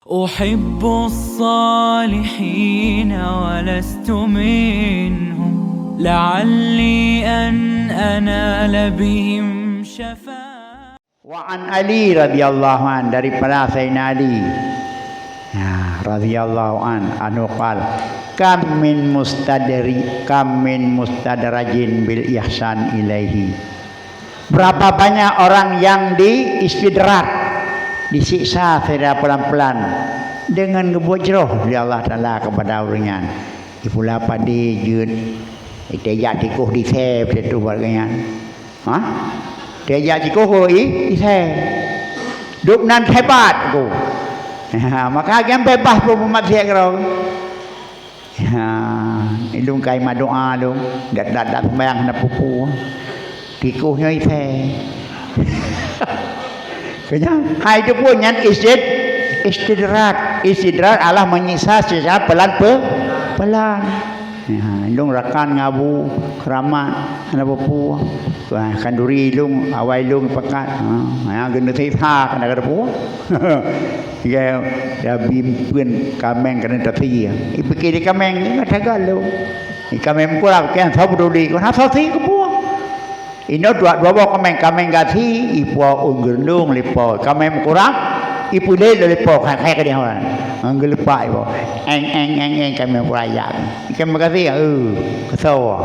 أحب الصالحين ولست منهم لعلي أن أنال بهم شفاعة. Wa'an Ali radhiyallahu an, daripada Sayyidina Ali radhiyallahu an anu qal kam min mustadrajin bil ihsan ilaihi. Berapa banyak orang yang diistidrak, disiksa secara pelan-pelan dengan ngebojroh di Allah Ta'ala kepada orangnya. Ipula padi jud itejak tikuh di sep itu bagian. Tejak tikuh di sep. Duk nan hebat aku. Maka yang bebas pun manusia kau. Ilung kai ma doa lu, dat sembahyang nak pupu. Tikuhnya di sep. Hai itu pun yang istidrak Allah menyiksa secara pelan. Ilung rakan ngabu keramat anak pupu. Kanduri ilung awal ilung pekat. Gena sisa kena kada pupu. Ya bimpun kameng kena tati. Ipikir di kameng ngata galau. Kameng kurang kan sabuduli kan sasi ke pupu. Ino dua bawa kameng gati ipo unggendung lipo kameng kurang ipu le lipo kai ke dia orang anggelpa ipo eng kameng kurang kameng gati kesau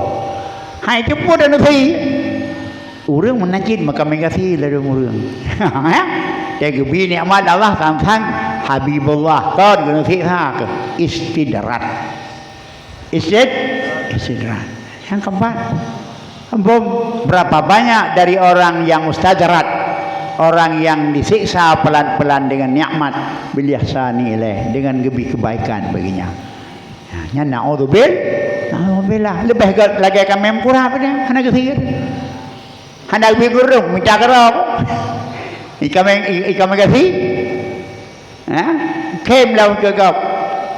hai tu pun ada nasi urang menajid maka kameng gati lalu urang jaga bini amat Allah tentang Habibullah kan guna sihak istidrat yang keempat. Berapa banyak dari orang yang mustadrat, orang yang disiksa pelan-pelan dengan nikmat bil ihsani ilaih, dengan kebaikan baginya. Nya naudzubillah lebih lagi kami kurang apa dia hendak kesir hendak bigurung minta kerok ikam kasih kem lawan kegap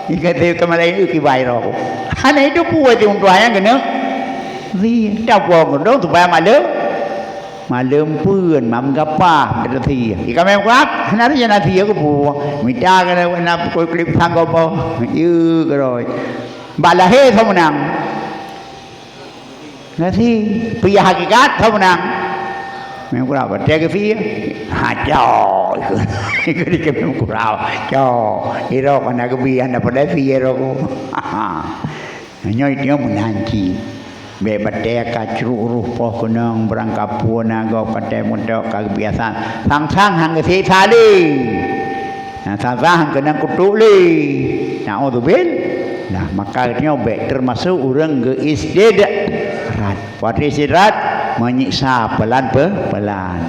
ikati kemalain ukibai rok hana itu puas di untuk ayang kena vì đau buồn đó tụi ba mà lớn phươn mà gặp pa để thì các em quát nó nói là thì có bùa mình cha cái này nó coi clip thằng cô bò như cái rồi bà là hết không nàng nó thì bây giờ cái cát không nàng mình cũng bảo che cái phía trời cái đi cái mình cũng bảo cho cái đó còn là cái bia là phải để phía rồi nhoi tiếng mình ăn chi bebate kacruruh poh kunang berangkap puana go patai mundok kebiasaan sang hang ke sali sang kena kutuli naudzubil nah maka nyobe termasuk orang ke istidrat menyiksa pelan-pelan